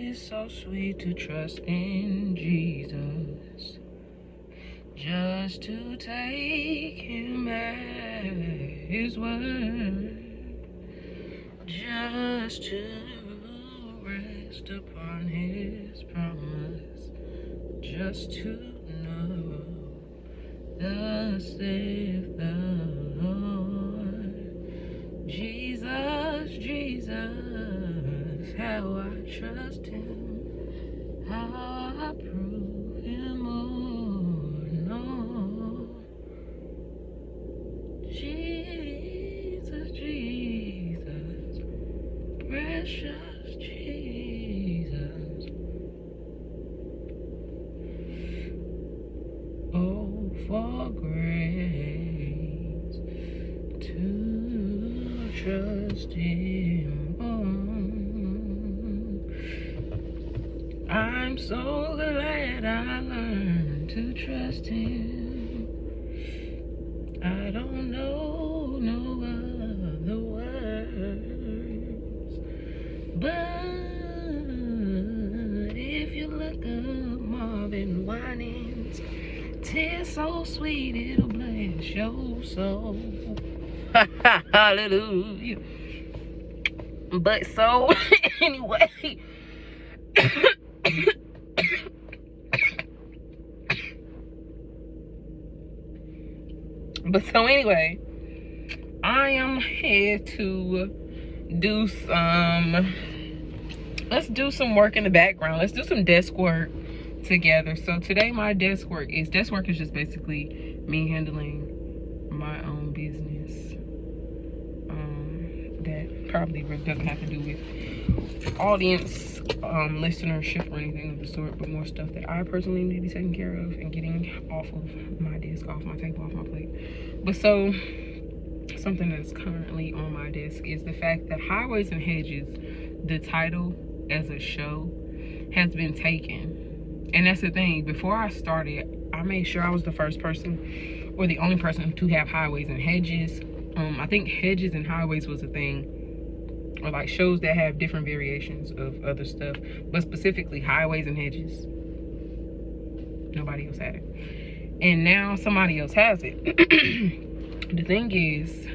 'tis so sweet to trust in Jesus, just to take him at his word, just to rest upon his promise, just to know thus saith the Lord. Jesus, Jesus, how I trust him, how I prove him more and more. Jesus, Jesus, precious Jesus. Oh, for grace to trust him more. I'm so glad I learned to trust him. I don't know no other words, but if you look up Marvin Winans, 'tis so sweet it'll bless your soul. Hallelujah. But so anyway, I am here to do let's do some work in the background. Let's do some desk work together. So today my desk work is just basically me handling my own business. That probably doesn't have to do with audience, listenership or anything of the sort, but more stuff that I personally need to be taken care of and getting off of my desk, off my table, off my plate. But so something that's currently on my desk is the fact that Highways and Hedges, the title as a show, has been taken. And that's the thing, before I started, I made sure I was the first person or the only person to have Highways and Hedges. I think Hedges and Highways was a thing, or like shows that have different variations of other stuff, but specifically Highways and Hedges. Nobody else had it, and now somebody else has it. The thing is,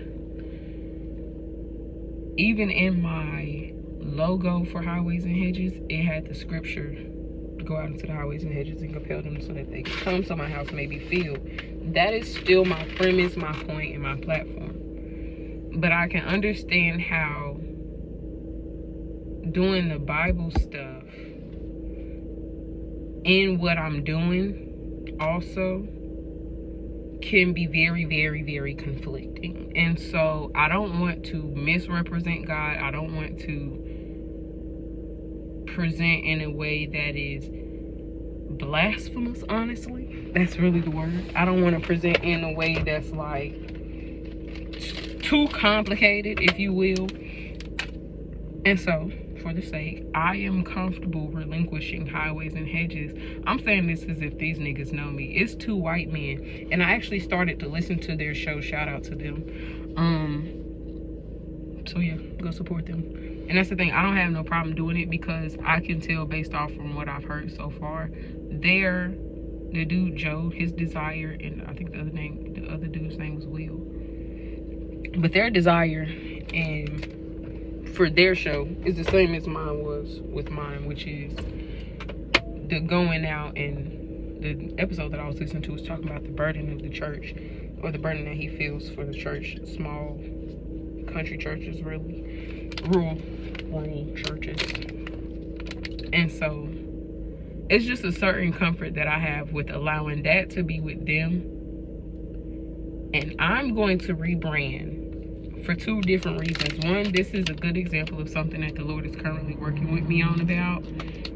even in my logo for Highways and Hedges, it had the scripture to go out into the highways and hedges and compel them so that they can come so my house may be filled. That is still my premise, my point, and my platform. But I can understand how doing the Bible stuff in what I'm doing also can be very, very, very conflicting. And so I don't want to misrepresent God. I don't want to present in a way that is blasphemous, honestly. That's really the word. I don't want to present in a way that's like too complicated, if you will. And so, for the sake, I am comfortable relinquishing Highways and Hedges. I'm saying this as if these niggas know me. It's two white men, and I actually started to listen to their show. Shout out to them. So yeah, go support them. And that's the thing, I don't have no problem doing it because I can tell based off from what I've heard so far, the dude Joe, his desire, and I think the other dude's name was Will, but their desire and for their show is the same as mine was with mine, which is the going out. And the episode that I was listening to was talking about the burden of the church, or the burden that he feels for the church, small country churches, really rural churches. And so it's just a certain comfort that I have with allowing that to be with them. And I'm going to rebrand for two different reasons. One, this is a good example of something that the Lord is currently working with me on about,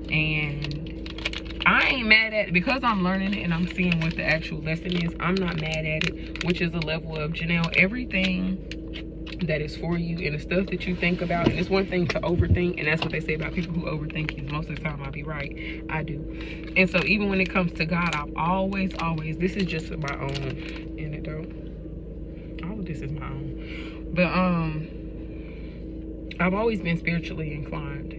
and I ain't mad at it because I'm learning it and I'm seeing what the actual lesson is. I'm not mad at it, which is a level of, Janelle, everything that is for you and the stuff that you think about, and it's one thing to overthink, and that's what they say about people who overthink, is most of the time I'll be right. I do. And so even when it comes to God, I've always, this is just my own anecdote. All of this is my own. But I've always been spiritually inclined.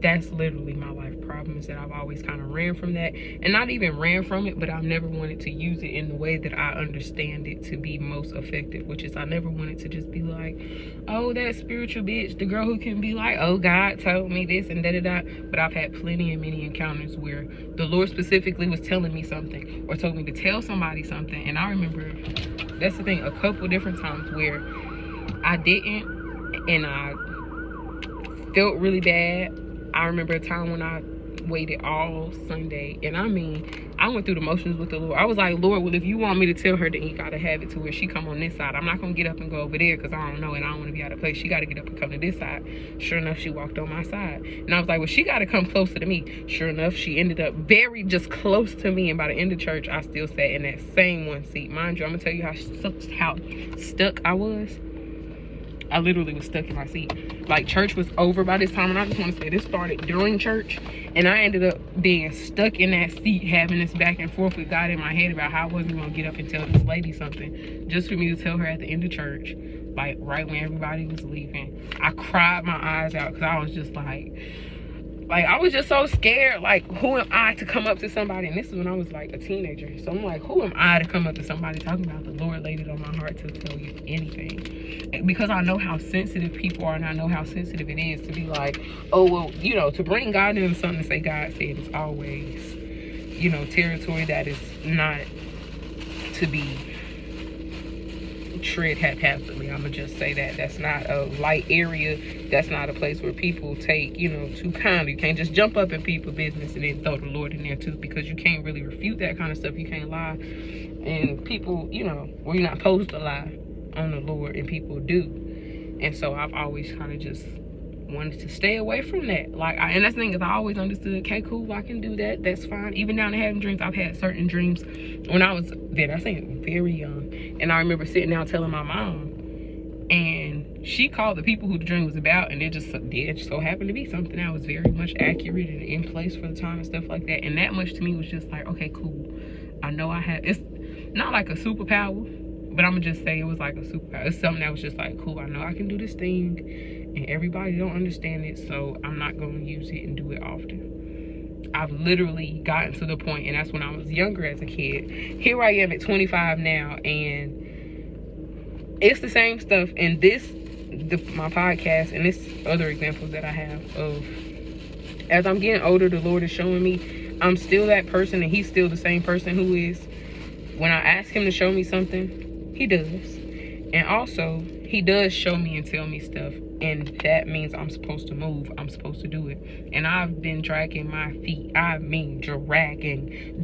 that's literally my life problem, is that I've always kind of ran from that. And not even ran from it, but I've never wanted to use it in the way that I understand it to be most effective, which is I never wanted to just be like, oh, that spiritual bitch, the girl who can be like, oh, God told me this and da-da-da. But I've had plenty and many encounters where the Lord specifically was telling me something or told me to tell somebody something. And I remember, that's the thing, a couple different times where I didn't, and I felt really bad. I remember a time when I waited all Sunday, and I mean, I went through the motions with the Lord. I was like, Lord, well, if you want me to tell her, then you gotta have it to where she come on this side. I'm not gonna get up and go over there because I don't know and I don't want to be out of place. She gotta get up and come to this side. Sure enough, she walked on my side, and I was like, well, she gotta come closer to me. Sure enough, she ended up very just close to me, and by the end of church, I still sat in that same one seat. Mind you, I'm gonna tell you how stuck I was. I literally was stuck in my seat. Like, church was over by this time, and I just want to say this started during church, and I ended up being stuck in that seat, having this back and forth with God in my head about how I wasn't going to get up and tell this lady something, just for me to tell her at the end of church, like right when everybody was leaving. I cried my eyes out because I was just like I was just so scared. Like, who am I to come up to somebody? And this is when I was like a teenager. So I'm like, who am I to come up to somebody talking about the Lord laid it on my heart to tell you anything? Because I know how sensitive people are, and I know how sensitive it is to be like, oh, well, you know, to bring God into something and say God said is always, you know, territory that is not to be tread haphazardly. I'm gonna just say that that's not a light area. That's not a place where people take, you know, too kindly. You can't just jump up in people's business and then throw the Lord in there too, because you can't really refute that kind of stuff. You can't lie, and people, you know, well, you're not supposed to lie on the Lord, and people do. And so I've always kind of just wanted to stay away from that. Like, and that's the thing, is I always understood, okay, cool, I can do that, that's fine. Even down to having dreams, I've had certain dreams when I was very young, and I remember sitting down telling my mom, and she called the people who the dream was about, and it just so happened to be something that was very much accurate and in place for the time and stuff like that. And that much to me was just like, okay, cool, I know I have, it's not like a superpower, but I'm gonna just say it was like a superpower. It's something that was just like, cool, I know I can do this thing, and everybody don't understand it, so I'm not gonna use it and do it often. I've literally gotten to the point, and that's when I was younger as a kid. Here I am at 25 now, and it's the same stuff. And my podcast, and this other examples that I have of, as I'm getting older, the Lord is showing me I'm still that person, and he's still the same person who is. When I ask him to show me something, he does. And also, he does show me and tell me stuff, and that means I'm supposed to move. I'm supposed to do it. And I've been dragging my feet. I mean, dragging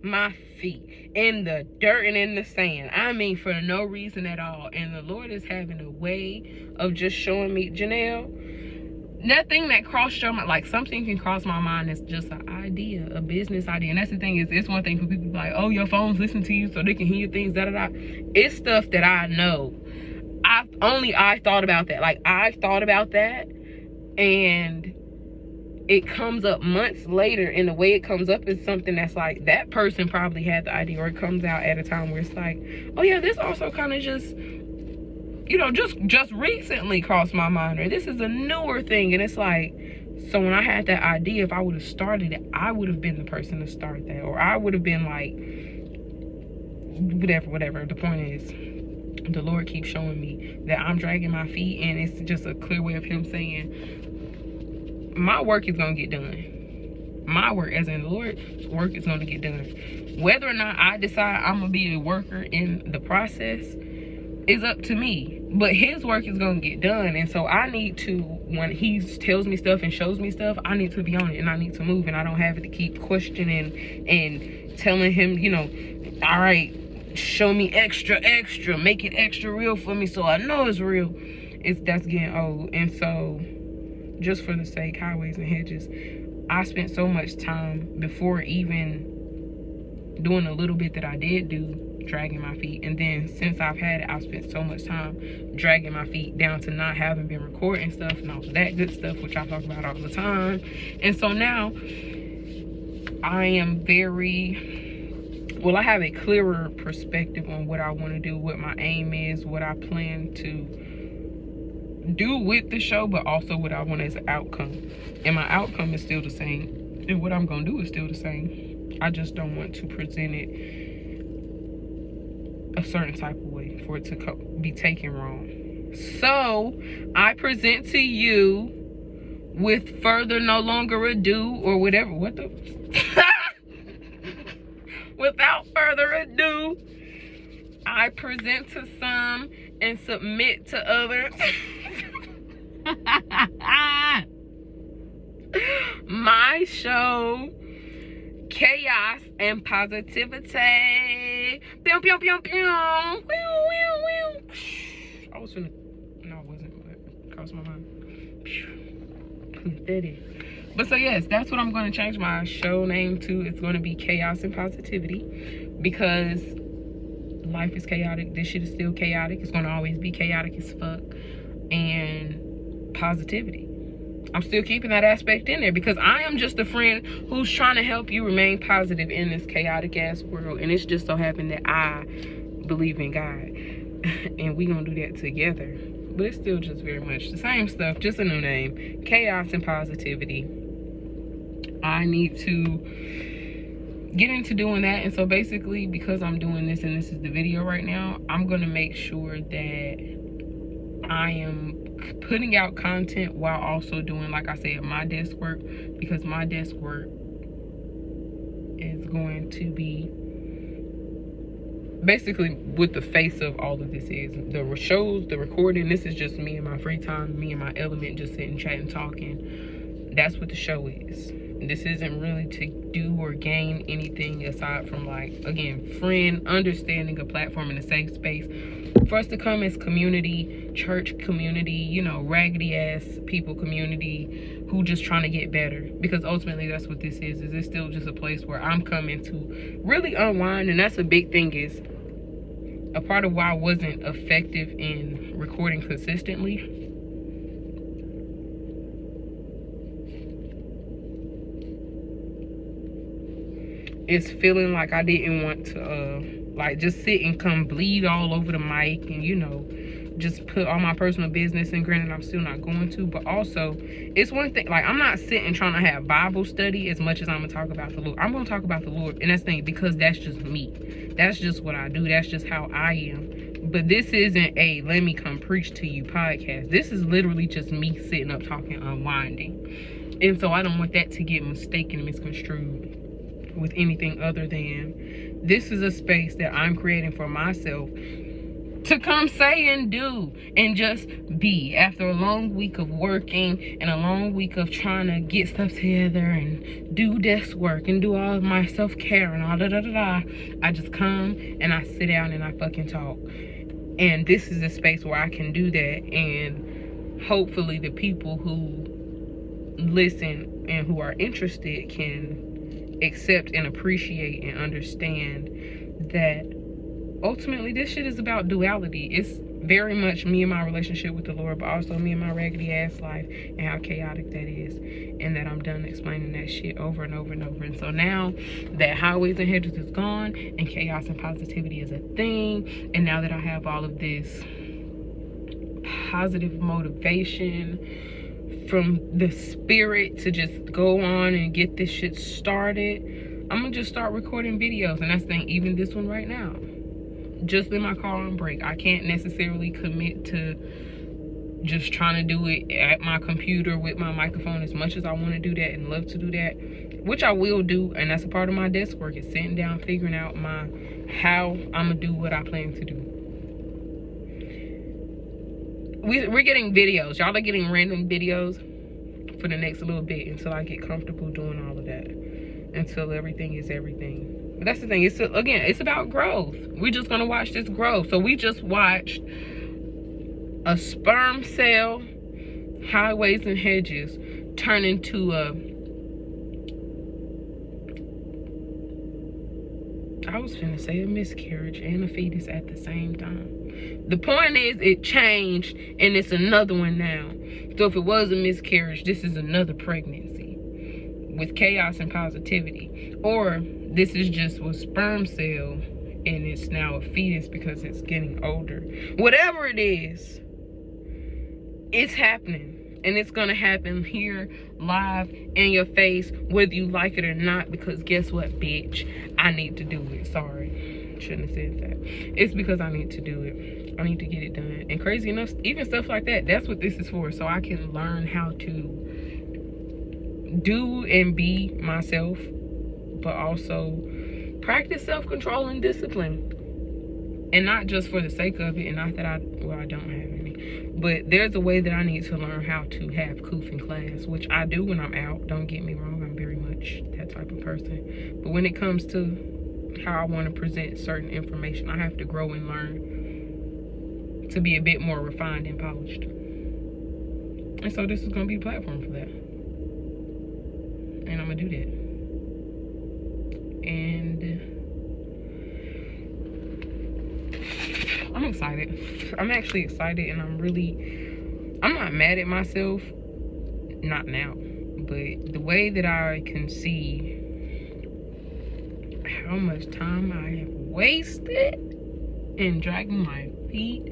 my feet in the dirt and in the sand. I mean, for no reason at all. And the Lord is having a way of just showing me, Janelle, that thing that crossed your mind, like something can cross my mind that's just an idea, a business idea. And that's the thing, is it's one thing for people to be like, oh, your phones listen to you so they can hear things, da-da-da. It's stuff that I know. I thought about that. Like, I thought about that, and it comes up months later, and the way it comes up is something that's like, that person probably had the idea, or it comes out at a time where it's like, oh yeah, this also kind of just, you know, just recently crossed my mind, or this is a newer thing. And it's like, so when I had that idea, if I would have started it, I would have been the person to start that, or I would have been like, whatever. The point is, the Lord keeps showing me that I'm dragging my feet, and it's just a clear way of him saying, my work is gonna get done. My work, as in the Lord's work, is gonna get done. Whether or not I decide I'm gonna be a worker in the process is up to me, but his work is gonna get done. And so I need to, when he tells me stuff and shows me stuff, I need to be on it, and I need to move, and I don't have to keep questioning and telling him, you know, all right, show me extra, make it extra real for me so I know it's real. That's getting old. And so, just for the sake, highways and hedges, I spent so much time before even doing a little bit that I did do, dragging my feet. And then since I've had it, I've spent so much time dragging my feet down to not having been recording stuff and all of that good stuff, which I talk about all the time. And so now I am I have a clearer perspective on what I want to do, what my aim is, what I plan to do with the show, but also what I want as an outcome. And my outcome is still the same, and what I'm gonna do is still the same. I just don't want to present it a certain type of way for it to be taken wrong. So I present to you, with further no longer ado, or whatever, what the without further ado, I present to some and submit to others. My show, Chaos and Positivity. Pew, pew, pew, pew. I was finna, no, I wasn't, but it crossed my mind. But so yes, that's what I'm going to change my show name to. It's going to be Chaos and Positivity, because life is chaotic. This shit is still chaotic. It's going to always be chaotic as fuck. And positivity, I'm still keeping that aspect in there, because I am just a friend who's trying to help you remain positive in this chaotic ass world. And it's just so happened that I believe in God, and we gonna do that together. But it's still just very much the same stuff, just a new name, Chaos and Positivity. I need to get into doing that. And so basically, because I'm doing this and this is the video right now, I'm gonna make sure that I am putting out content while also doing, like I said, my desk work, because my desk work is going to be basically what the face of all of this is. The shows, the recording, this is just me in my free time, me and my element, just sitting, chatting, talking. That's what the show is. This isn't really to do or gain anything aside from, like, again, friend, understanding, a platform and a safe space for us to come as community, church community, you know, raggedy ass people community who just trying to get better. Because ultimately that's what this is it's still just a place where I'm coming to really unwind. And that's a big thing, is a part of why I wasn't effective in recording consistently. It's feeling like I didn't want to like just sit and come bleed all over the mic and, you know, just put all my personal business. And granted, I'm still not going to, but also it's one thing, like, I'm not sitting trying to have Bible study as much as I'm gonna talk about the Lord. I'm gonna talk about the Lord, and that's the thing, because that's just me. That's just what I do. That's just how I am. But this isn't a let me come preach to you podcast. This is literally just me sitting up talking, unwinding. And so I don't want that to get mistaken and misconstrued with anything other than this is a space that I'm creating for myself to come say and do and just be. After a long week of working and a long week of trying to get stuff together and do desk work and do all of my self-care and all I just come and I sit down and I fucking talk. And this is a space where I can do that, and hopefully the people who listen and who are interested can accept and appreciate and understand that ultimately this shit is about duality. It's very much me and my relationship with the Lord, but also me and my raggedy ass life and how chaotic that is, and that I'm done explaining that shit over and over and over. And so now that highways and hedges is gone and chaos and positivity is a thing, and now that I have all of this positive motivation from the spirit to just go on and get this shit started, I'm gonna just start recording videos. And that's the thing, even this one right now, just in my car on break. I can't necessarily commit to just trying to do it at my computer with my microphone as much as I want to do that and love to do that, which I will do. And that's a part of my desk work, is sitting down figuring out how I'm gonna do what I plan to do. We're getting videos. Y'all are getting random videos for the next little bit until I get comfortable doing all of that, until everything is everything. But that's the thing. It's about growth. We're just gonna watch this grow. So we just watched a sperm cell, highways and hedges, turn into I was finna say a miscarriage and a fetus at the same time. The point is, it changed and it's another one now. So if it was a miscarriage, this is another pregnancy with chaos and positivity. Or this is just a sperm cell and it's now a fetus because it's getting older. Whatever it is, It's happening, and it's gonna happen here live in your face, whether you like it or not, because guess what, bitch, I need to do it. Sorry, shouldn't have said that. It's because I need to do it. I need to get it done. And crazy enough, even stuff like that, that's what this is for, so I can learn how to do and be myself, but also practice self-control and discipline. And not just for the sake of it, and not that I don't have any, but there's a way that I need to learn how to have coof in class, which I do when I'm out. Don't get me wrong, I'm very much that type of person. But when it comes to how I want to present certain information, I have to grow and learn to be a bit more refined and polished. And so this is going to be a platform for that. And I'm going to do that. And I'm excited. I'm actually excited, and I'm not mad at myself. Not now. But the way that I can see how much time I have wasted in dragging my feet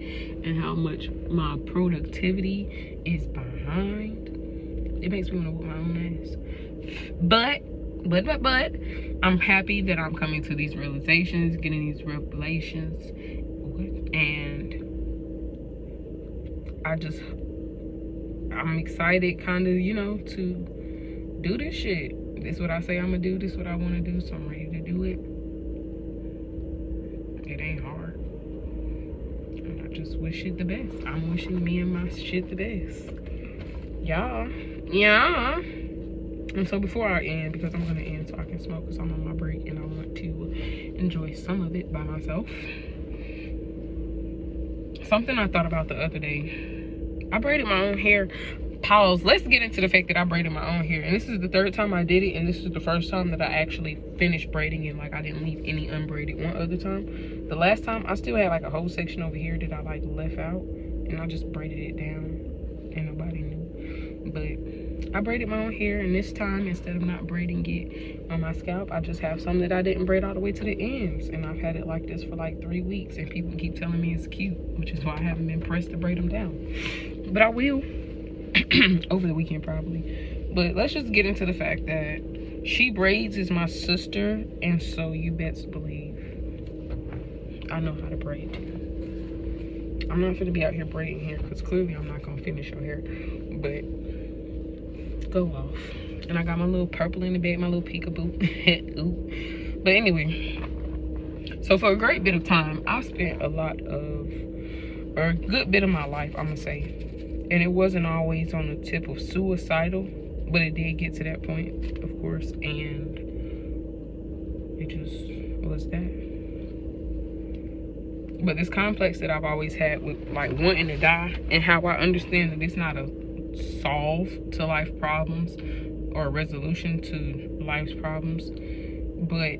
and how much my productivity is behind, it makes me want to whoop my own ass. But I'm happy that I'm coming to these realizations, getting these revelations, and I'm excited kind of, to do this shit. This is what I say I'm gonna do, this is what I want to do, so I'm ready to do it. It ain't hard. And I just wish it the best. I'm wishing me and my shit the best. Yeah. And so before I end, because I'm gonna end so I can smoke, because I'm on my break and I want to enjoy some of it by myself. Something I thought about the other day. I braided my own hair. Pause. Let's get into the fact that I braided my own hair. And this is the third time I did it. And this is the first time that I actually finished braiding it. Like, I didn't leave any unbraided. One other time. The last time, I still had like a whole section over here that I like left out. And I just braided it down. And nobody knew. But I braided my own hair. And this time, instead of not braiding it on my scalp, I just have some that I didn't braid all the way to the ends. And I've had it like this for like 3 weeks. And people keep telling me it's cute. Which is why I haven't been pressed to braid them down. But I will. Over the weekend probably. But let's just get into the fact that She Braids is my sister, and so you best believe I know how to braid too. I'm not gonna be out here braiding hair because clearly I'm not gonna finish your hair, but go off. And I got my little purple in the bag, my little peekaboo. Ooh. But anyway, so for a great bit of time I spent a good bit of my life, I'm gonna say, and it wasn't always on the tip of suicidal, but it did get to that point, of course, and it just was that. But this complex that I've always had with like wanting to die, and how I understand that it's not a solve to life problems or a resolution to life's problems, but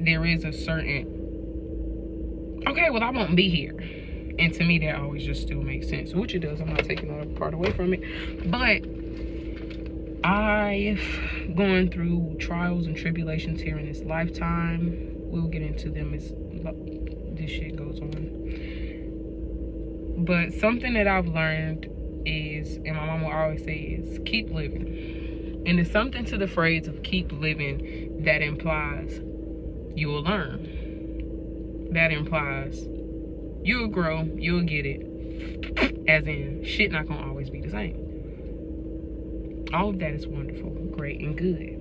there is a certain, okay, well, I won't be here. And to me, that always just still makes sense, which it does. I'm not taking that part away from it. But I've gone through trials and tribulations here in this lifetime. We'll get into them as this shit goes on. But something that I've learned is, and my mama always say, is keep living. And it's something to the phrase of keep living that implies you will learn. That implies you'll grow, you'll get it. As in, shit not gonna always be the same. All of that is wonderful, great, and good.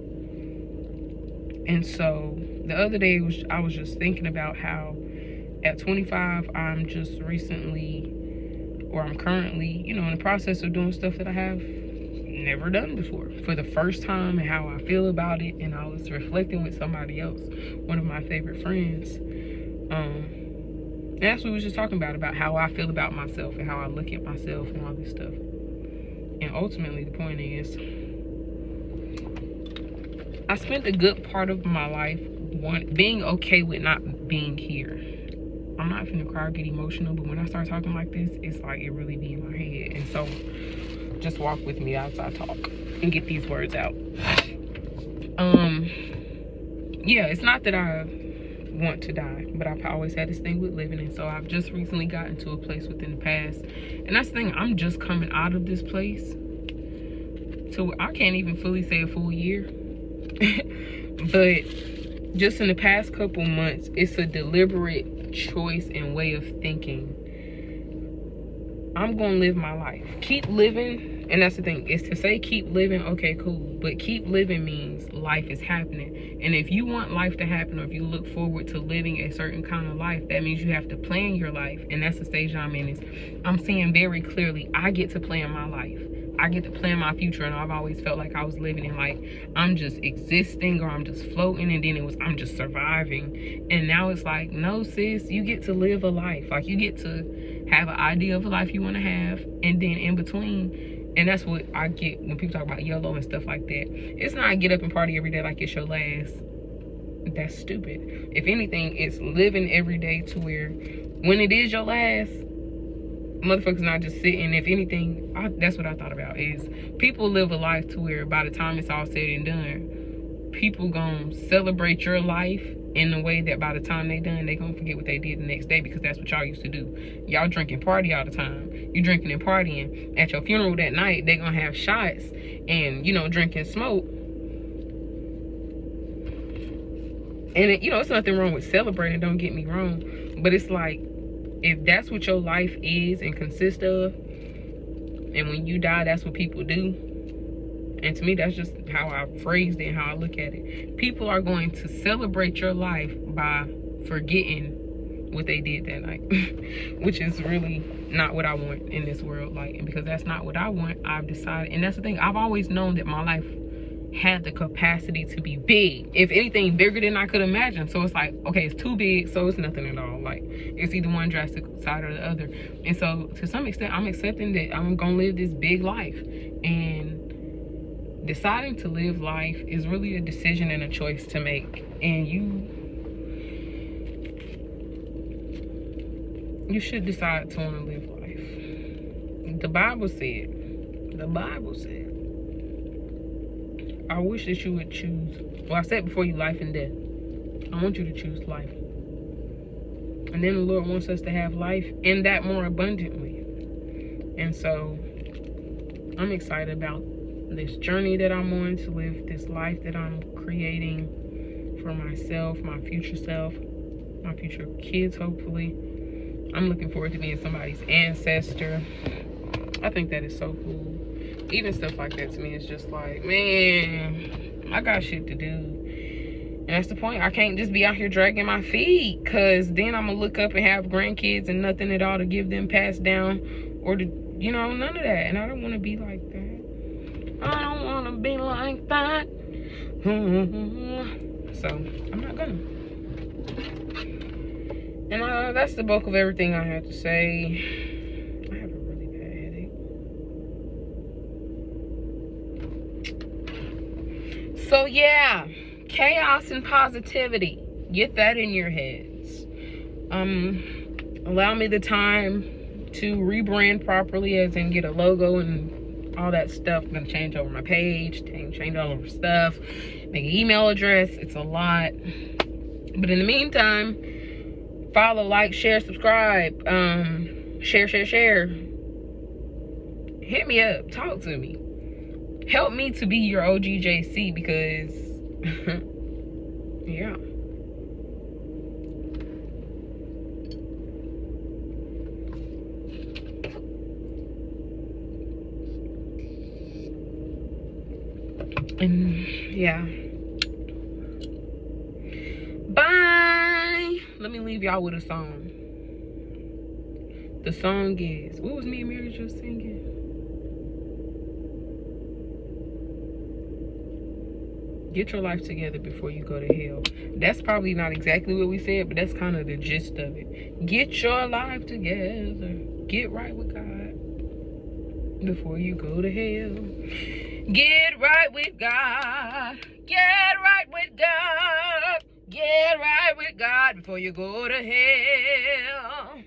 And so, the other day, I was just thinking about how at 25, I'm currently, in the process of doing stuff that I have never done before. For the first time, and how I feel about it. And I was reflecting with somebody else, one of my favorite friends. And that's what we was just talking about how I feel about myself and how I look at myself and all this stuff. And ultimately, the point is, I spent a good part of my life being okay with not being here. I'm not finna cry or get emotional, but when I start talking like this, it's like it really be in my head. And so, just walk with me as I talk and get these words out. Yeah, it's not that I want to die, but I've always had this thing with living. And so I've just recently gotten to a place within the past, and that's the thing, I'm just coming out of this place, so I can't even fully say a full year. But just in the past couple months, it's a deliberate choice and way of thinking. I'm gonna live my life, keep living. And that's the thing, is to say keep living, okay, cool, but keep living means life is happening. And if you want life to happen, or if you look forward to living a certain kind of life, that means you have to plan your life. And that's the stage I'm in. Is I'm seeing very clearly, I get to plan my life, I get to plan my future. And I've always felt like I was living in, like, I'm just existing, or I'm just floating, and then it was I'm just surviving. And now it's like, no sis, you get to live a life. Like, you get to have an idea of a life you want to have, and then in between. And that's what I get when people talk about YOLO and stuff like that. It's not get up and party every day like it's your last. That's stupid. If anything, it's living every day to where when it is your last, motherfuckers not just sitting. If anything, that's what I thought about, is people live a life to where by the time it's all said and done, people gonna celebrate your life in a way that by the time they done, they gonna forget what they did the next day, because that's what y'all used to do. Y'all drink and party all the time. You drinking and partying. At your funeral that night, they gonna have shots and, you know, drink and smoke. And it, you know, it's nothing wrong with celebrating, don't get me wrong, but it's like, if that's what your life is and consists of, and when you die, that's what people do. And to me, that's just how I phrased it and how I look at it. People are going to celebrate your life by forgetting what they did that night, which is really not what I want in this world. Like, and because that's not what I want, I've decided, and that's the thing, I've always known that my life had the capacity to be big, if anything bigger than I could imagine. So it's like, okay, it's too big, so it's nothing at all. Like, it's either one drastic side or the other. And so to some extent, I'm accepting that I'm gonna live this big life. And deciding to live life is really a decision and a choice to make. And you should decide to want to live life. The Bible said, I wish that you would choose, well, I said before you, life and death. I want you to choose life. And then the Lord wants us to have life, and that more abundantly. And so I'm excited about this journey that I'm on, to live this life that I'm creating for myself, my future self, my future kids, hopefully. I'm looking forward to being somebody's ancestor. I think that is so cool. Even stuff like that to me is just like, man, I got shit to do. And that's the point. I can't just be out here dragging my feet, because then I'm gonna look up and have grandkids and nothing at all to give them passed down, or to, you know, none of that. And I don't want to be like that. I don't want to be like that. So I'm not gonna. And that's the bulk of everything I had to say. I have a really bad headache. So yeah, chaos and positivity. Get that in your heads. Allow me the time to rebrand properly, as in get a logo and all that stuff. I'm gonna change over my page, change all over stuff, make an email address. It's a lot. But in the meantime, follow, like, share, subscribe, share. Hit me up, talk to me. Help me to be your OGJC, because yeah. And yeah. Bye. Let me leave y'all with a song. The song is, what was me and Mary just singing? Get your life together before you go to hell. That's probably not exactly what we said, but that's kind of the gist of it. Get your life together. Get right with God before you go to hell. Get right with God. Get right with God. Get right with God before you go to hell.